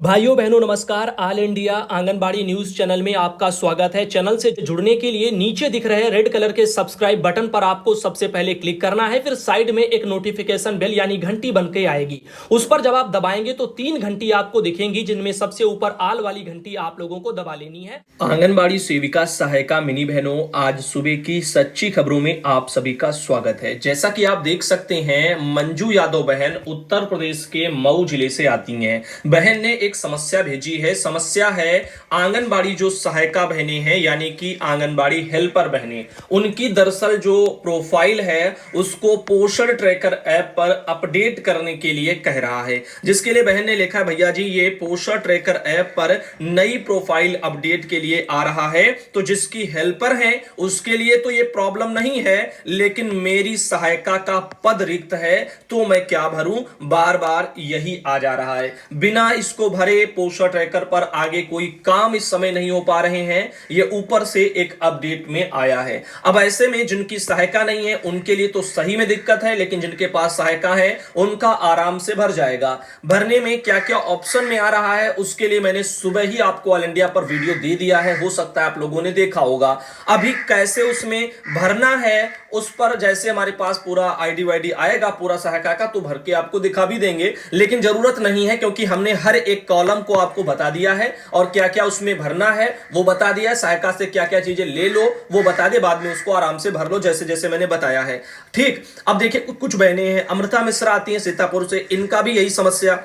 भाइयों बहनों नमस्कार। All India anganwadi news channel में आपका स्वागत है। चैनल से जुड़ने के लिए नीचे दिख रहे रेड कलर के सब्सक्राइब बटन पर आपको सबसे पहले क्लिक करना है। फिर साइड में एक नोटिफिकेशन बेल यानी घंटी बन के आएगी, उस पर जब आप दबाएंगे तो 3 घंटी आपको दिखेंगी, जिनमें सबसे ऊपर आल वाली घंटी आप लोगों को दबा लेनी है। आंगनबाड़ी सेविका सहायिका मिनी बहनों, आज सुबह की सच्ची खबरों में आप सभी का स्वागत है। जैसा कि आप देख सकते हैं, मंजू यादव बहन उत्तर प्रदेश के मऊ जिले से आती हैं। बहन ने एक समस्या भेजी है। समस्या है आंगनबाड़ी जो सहायिका बहनें हैं यानी कि आंगनबाड़ी हेल्पर बहनें, उनकी दरअसल जो प्रोफाइल है उसको पोषण ट्रैकर ऐप पर अपडेट करने के लिए कह रहा है। जिसके लिए बहन ने लिखा, भैया जी ये पोषण ट्रैकर ऐप पर नई प्रोफाइल अपडेट के लिए आ रहा है, तो जिसकी हेल्पर है उसके लिए तो ये प्रॉब्लम नहीं है, लेकिन मेरी सहायिका का पद रिक्त है तो मैं क्या भरूं, बार बार यही आ जा रहा है। बिना इसको भरे पोषण ट्रैकर पर आगे कोई काम इस समय नहीं हो पा रहे हैं। यह ऊपर से एक अपडेट में आया है। अब ऐसे में जिनकी सहायिका नहीं है उनके लिए तो सही में दिक्कत है, लेकिन जिनके पास सहायिका है उनका आराम से भर जाएगा। भरने में क्या क्या ऑप्शन में आ रहा है उसके लिए मैंने सुबह ही आपको ऑल इंडिया पर वीडियो दे दिया है, हो सकता है आप लोगों ने देखा होगा। अभी कैसे उसमें भरना है उस पर जैसे हमारे पास पूरा आईडी वाईडी आएगा पूरा सहायिका का, तो भर के आपको दिखा भी देंगे, लेकिन जरूरत नहीं है क्योंकि हमने हर एक कॉलम को आपको बता दिया है और क्या क्या उसमें भरना है वो बता दिया है। सहायिका से क्या क्या चीजें ले लो वो बता दे, बाद में उसको आराम से भर लो जैसे जैसे मैंने बताया है। ठीक, अब देखिए कुछ बहनें हैं, अमृता मिश्रा आती हैं सीतापुर से, इनका भी यही समस्या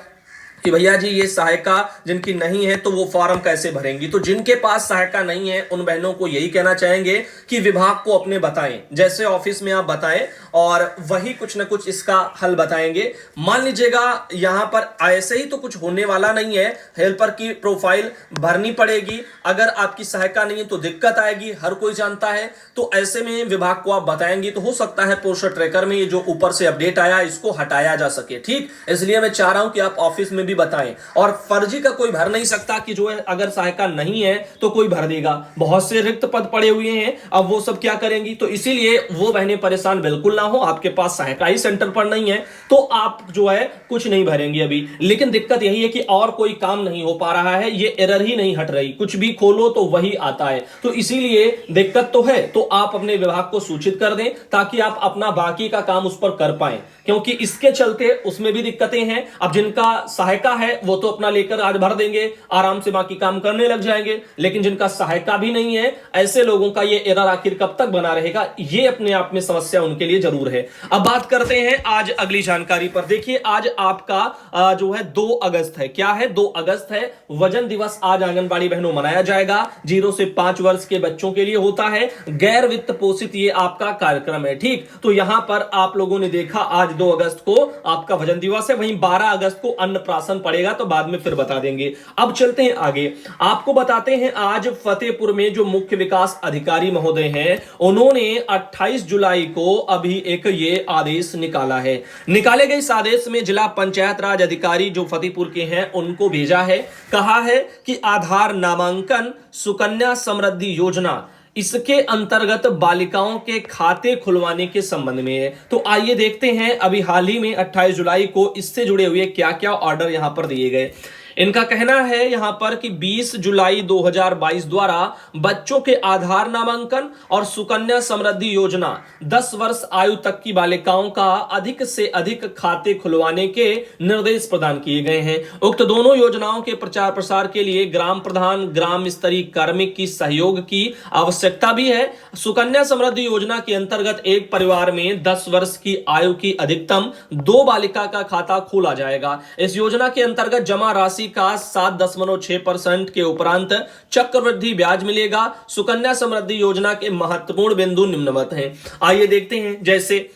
कि भैया जी ये सहायिका जिनकी नहीं है तो वो फॉर्म कैसे भरेंगी। तो जिनके पास सहायिका नहीं है उन बहनों को यही कहना चाहेंगे कि विभाग को अपने बताएं, जैसे ऑफिस में आप बताएं और वही कुछ ना कुछ इसका हल बताएंगे। मान लीजिएगा यहां पर ऐसे ही तो कुछ होने वाला नहीं है, हेल्पर की प्रोफाइल भरनी पड़ेगी, अगर आपकी सहायिका नहीं है तो दिक्कत आएगी, हर कोई जानता है। तो ऐसे में विभाग को आप बताएंगे तो हो सकता है पोषण ट्रैकर में ये जो ऊपर से अपडेट आया इसको हटाया जा सके। ठीक, इसलिए मैं चाह रहा हूं कि आप ऑफिस में भी बताएं। और फर्जी का कोई भर नहीं सकता कि जो है अगर सहायिका नहीं है तो कोई भर देगा, बहुत से रिक्त पद पड़े हुए हैं, अब वो सब क्या करेंगी। तो इसीलिए वो बहनें परेशान बिल्कुल ना हो, आपके पास सहायिका ही सेंटर पर नहीं है तो आप जो है कुछ नहीं भरेंगे अभी। लेकिन दिक्कत यही है कि और कोई काम नहीं हो पा रहा है, ये एरर ही नहीं हट रही, कुछ भी खोलो तो वही आता है। तो इसीलिए दिक्कत तो है, तो आप अपने विभाग को सूचित कर दें ताकि आप अपना बाकी का काम उस पर कर पाएं, क्योंकि इसके चलते उसमें भी दिक्कतें हैं। अब जिनका सहायिका है वो तो अपना लेकर आज भर देंगे, आराम से बाकी काम करने लग जाएंगे, लेकिन जिनका सहायिका भी नहीं है ऐसे लोगों का ये एरर आखिर कब तक बना रहेगा, ये अपने आप में समस्या उनके लिए जरूर है। अब बात करते हैं आज अगली जानकारी पर। देखिए आज आपका जो है 2 अगस्त है। क्या है? 2 अगस्त है, वजन दिवस आज आंगनबाड़ी बहनों मनाया जाएगा। 0 से 5 वर्ष के बच्चों के लिए होता है, गैर वित्त पोषित ये आपका कार्यक्रम है। ठीक, तो यहां पर आप लोगों ने देखा आज 2 अगस्त को आपका वजन दिवस है, वहीं 12 अगस्त को अन्नप्राशन पड़ेगा, तो बाद में फिर बता देंगे। अब चलते हैं आगे, आपको बताते हैं आज फतेहपुर में जो मुख्य विकास अधिकारी महोदय हैं उन्होंने 28 जुलाई को अभी एक ये आदेश निकाला है। निकाले गए इस आदेश में जिला पंचायत राज अधिकारी जो फतेहपुर के हैं उनको भेजा है, कहा है कि आधार नामांकन सुकन्या समृद्धि योजना इसके अंतर्गत बालिकाओं के खाते खुलवाने के संबंध में है। तो आइए देखते हैं अभी हाल ही में 28 जुलाई को इससे जुड़े हुए क्या क्या ऑर्डर यहां पर दिए गए। इनका कहना है यहां पर कि 20 जुलाई 2022 द्वारा बच्चों के आधार नामांकन और सुकन्या समृद्धि योजना 10 वर्ष आयु तक की बालिकाओं का अधिक से अधिक खाते खुलवाने के निर्देश प्रदान किए गए हैं। उक्त दोनों योजनाओं के प्रचार प्रसार के लिए ग्राम प्रधान ग्राम स्तरीय कार्मिक की सहयोग की आवश्यकता भी है। सुकन्या समृद्धि योजना के अंतर्गत एक परिवार में 10 वर्ष की आयु की अधिकतम 2 बालिका का खाता खोला जाएगा। इस योजना के अंतर्गत जमा राशि का 7.6% के उपरांत चक्रवृद्धि ब्याज मिलेगा। सुकन्या समृद्धि योजना के महत्वपूर्ण बिंदु निम्नवत हैं, आइए देखते हैं। जैसे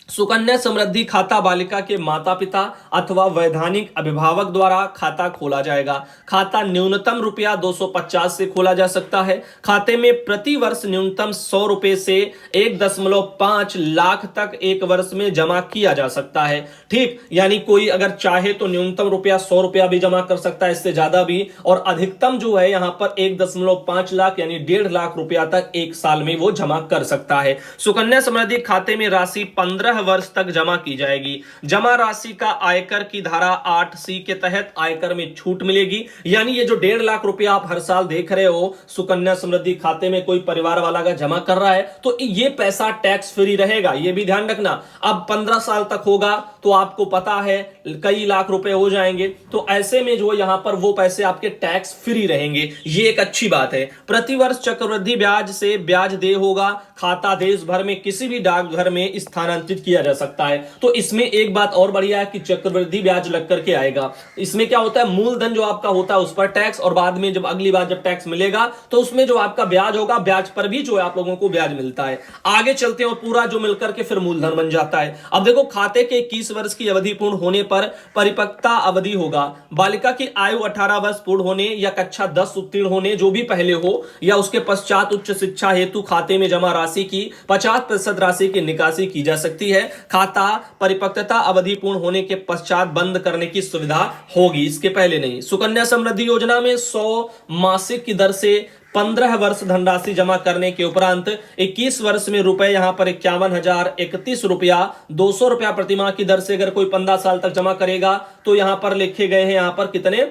सुकन्या समृद्धि खाता बालिका के माता पिता अथवा वैधानिक अभिभावक द्वारा खाता खोला जाएगा। खाता न्यूनतम रुपया 250 से खोला जा सकता है। खाते में प्रति वर्ष न्यूनतम 100 रुपए से 1.5 लाख तक एक वर्ष में जमा किया जा सकता है। ठीक, यानी कोई अगर चाहे तो न्यूनतम रुपया 100 रुपया भी जमा कर सकता है, इससे ज्यादा भी, और अधिकतम जो है यहां पर 1.5 लाख यानी 1.5 लाख रुपया तक एक साल में वो जमा कर सकता है। सुकन्या समृद्धि खाते में राशि 15 15 वर्ष तक जमा की जाएगी। जमा राशि का आयकर की धारा 8C के तहत आयकर में छूट मिलेगी। यानी ये जो 1.5 लाख रुपया आप हर साल देख रहे हो सुकन्या समृद्धि खाते में कोई परिवार वाला का जमा कर रहा है, तो ये पैसा टैक्स फ्री रहेगा। ये भी ध्यान रखना। अब 15 साल तक होगा तो आपको पता है कई लाख रुपए हो जाएंगे, तो ऐसे में जो यहां पर वो पैसे आपके टैक्स फ्री रहेंगे। ये एक अच्छी बात है। प्रतिवर्ष चक्रवृद्धि ब्याज से ब्याज देय होगा। खाता देश भर में किसी भी डाकघर में स्थानांतरित किया जा सकता है। तो इसमें एक बात और बढ़िया है कि चक्रवृद्धि ब्याज लग करके आएगा। इसमें क्या होता है, मूलधन जो आपका होता है उस पर टैक्स, और बाद में जब अगली बार जब टैक्स मिलेगा तो उसमें जो आपका ब्याज होगा, ब्याज पर भी जो है आप लोगों को ब्याज मिलता है। आगे चलते हैं और पूरा जो मिलकर के फिर मूलधन बन जाता है। अब देखो, खाते के 21 वर्ष की अवधि पूर्ण होने पर परिपक्वता अवधि होगा। बालिका की आयु 18 वर्ष पूर्ण होने या कक्षा 10 उत्तीर्ण होने, जो भी पहले हो, या उसके पश्चात उच्च शिक्षा हेतु खाते में जमा राशि की 50% राशि की निकासी की जा सकती है। खाता परिपक्वता अवधि पूर्ण होने के पश्चात बंद करने की सुविधा होगी, इसके पहले नहीं। सुकन्या समृद्धि योजना में 100 मासिक की दर से 15 वर्ष धनराशि जमा करने के उपरांत 21 वर्ष में रुपए यहां पर 51,031 रुपया 200 रुपया प्रतिमाह की दर से अगर कोई 15 साल तक जमा करेगा तो यहां पर लिखे गए हैं, यहां पर कितने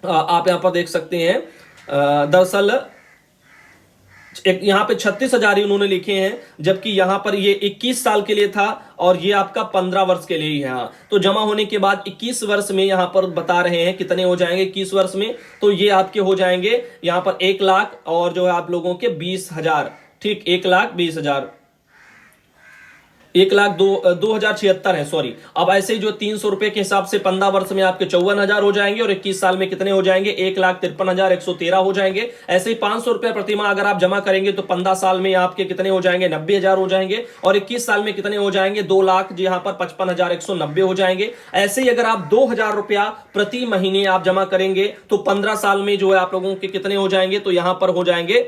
आप यहां पर देख सकते हैं। दरअसल यहां पे 36,000 ही उन्होंने लिखे हैं, जबकि यहां पर ये 21 साल के लिए था और ये आपका 15 वर्ष के लिए ही है। तो जमा होने के बाद 21 वर्ष में यहां पर बता रहे हैं कितने हो जाएंगे 21 वर्ष में, तो ये आपके हो जाएंगे यहां पर 1 लाख और जो है आप लोगों के 20,000, ठीक 1,20,000, 1,02,076 है, सॉरी। अब ऐसे ही जो 300 रुपए के हिसाब से 15 वर्ष में आपके 54,000 हो जाएंगे और 21 साल में कितने हो जाएंगे 1,53,113 हो जाएंगे। ऐसे ही 500 रुपए प्रतिमाह अगर आप जमा करेंगे तो 15 साल में आपके कितने हो जाएंगे 90,000 हो जाएंगे और 21 साल में कितने हो जाएंगे 2 लाख, यहां पर 55,190 हो जाएंगे। ऐसे ही अगर आप 2,000 रुपया प्रति महीने आप जमा करेंगे तो 15 साल में जो है आप लोगों के कितने हो जाएंगे, तो यहां पर हो जाएंगे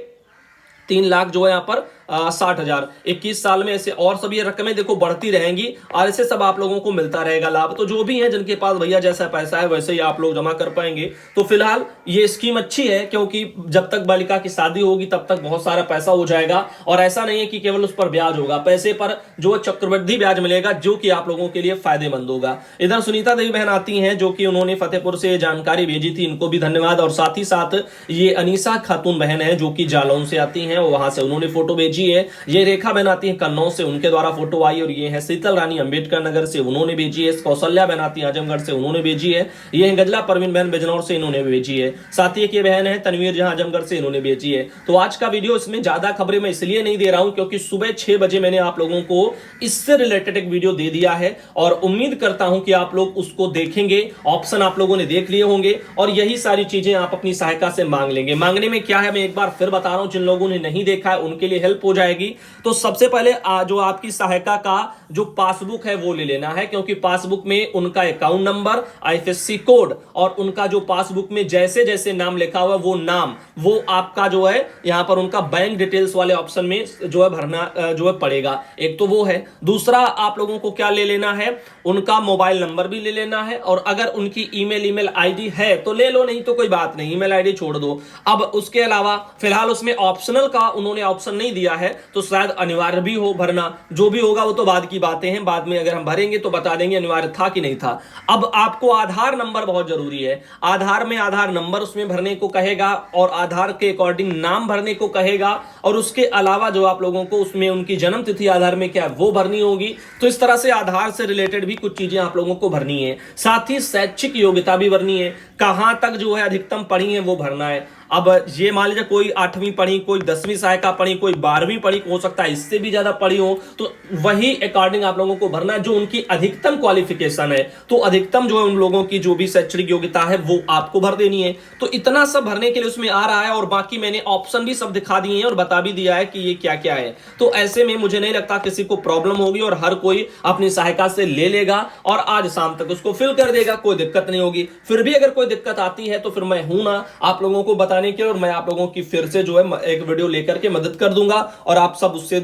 3 लाख जो है यहां पर 60,000। 21 साल में ऐसे और सभी रकमें देखो बढ़ती रहेंगी और ऐसे सब आप लोगों को मिलता रहेगा लाभ। तो जो भी है जिनके पास भैया जैसा पैसा है वैसे ही आप लोग जमा कर पाएंगे। तो फिलहाल ये स्कीम अच्छी है, क्योंकि जब तक बालिका की शादी होगी तब तक बहुत सारा पैसा हो जाएगा और ऐसा नहीं है कि केवल उस पर ब्याज होगा, पैसे पर जो चक्रवृद्धि ब्याज मिलेगा जो कि आप लोगों के लिए फायदेमंद होगा। इधर सुनीता देवी बहन आती हैं जो कि उन्होंने फतेहपुर से जानकारी भेजी थी, इनको भी धन्यवाद। और साथ ही साथ ये अनीसा खातून बहन है जो कि जालौन से आती हैं, वहां से उन्होंने फोटो भेजी है। ये रेखा बहन आती है कन्नौज से, उनके द्वारा फोटो आई। और ये है शीतल रानी अंबेडकर नगर से, उन्होंने भेजी है। कौशल्या बहन आती है आजमगढ़ से, उन्होंने भेजी है। ये है गजला परवीन बहन बिजनौर से, इन्होंने भेजी है। साथ ही एक ये बहन है तनवीर जहां आजमगढ़ से, इन्होंने भेजी है। तो आज का वीडियो इसमें ज्यादा खबरें मैं इसलिए नहीं दे रहा हूं क्योंकि सुबह 6 बजे मैंने आप लोगों को इससे रिलेटेड एक वीडियो दे दिया है और उम्मीद करता हूं कि आप लोग उसको देखेंगे। ऑप्शन आप लोगों ने देख लिए होंगे और यही सारी चीजें आप अपनी सहायता से मांग लेंगे। मांगने में क्या है मैं एक बार फिर बता रहा हूं, जिन लोगों ने नहीं देखा है उनके लिए हेल्प हो जाएगी। तो सबसे पहले जो आपकी सहायता का जो पासबुक है वो ले लेना है, क्योंकि पासबुक में उनका अकाउंट नंबर, आईएफएससी कोड और उनका जो पासबुक में जैसे जैसे नाम लिखा हुआ वो नाम वो आपका जो है यहां पर उनका बैंक डिटेल्स वाले ऑप्शन में जो है भरना जो है पड़ेगा। एक तो वो है। दूसरा आप लोगों को क्या ले लेना है, उनका मोबाइल नंबर भी ले लेना है और अगर उनकी ईमेल आईडी है तो ले लो, नहीं तो कोई बात नहीं, ईमेल आईडी छोड़ दो। अब उसके अलावा फिलहाल उसमें ऑप्शनल का उन्होंने ऑप्शन नहीं दिया है, तो शायद अनिवार्य भी हो भरना। जो भी होगा वो तो बाद की बातें हैं, बाद में अगर हम भरेंगे तो बता देंगे अनिवार्य था कि नहीं था। अब आपको आधार नंबर बहुत जरूरी है। आधार में आधार नंबर उसमें भरने को कहेगा और आधार के अकॉर्डिंग नाम भरने को कहेगा और उसके अलावा जो आप लोगों को उसमें उनकी जन्म तिथि आधार में क्या है वो भरनी होगी। तो इस तरह से आधार से रिलेटेड भी कुछ चीजें आप लोगों को भरनी है। साथ ही शैक्षिक योग्यता भी भरनी है, कहां तक जो है अधिकतम पढ़ी है वो भरना है। अब ये मान लीजिए कोई 8वीं पढ़ी, कोई 10वीं सहायिका पढ़ी, कोई 12वीं पढ़ी, हो सकता है इससे भी ज्यादा पढ़ी हो, तो वही अकॉर्डिंग आप लोगों को भरना है जो उनकी अधिकतम क्वालिफिकेशन है। तो अधिकतम जो है उन लोगों की जो भी शैक्षणिक योग्यता है वो आपको भर देनी है। तो इतना सब भरने के लिए उसमें आ रहा है और बाकी मैंने ऑप्शन भी सब दिखा दिए हैं और बता भी दिया है कि ये क्या क्या है। तो ऐसे में मुझे नहीं लगता किसी को प्रॉब्लम होगी और हर कोई अपनी सहायता से ले लेगा और आज शाम तक उसको फिल कर देगा, कोई दिक्कत नहीं होगी। फिर भी अगर कोई दिक्कत आती है तो फिर मैं हूं ना आप लोगों को बताने के, और मैं आप लोगों की फिर से जो है एक वीडियो लेकर के मदद कर दूंगा और आप सब उससे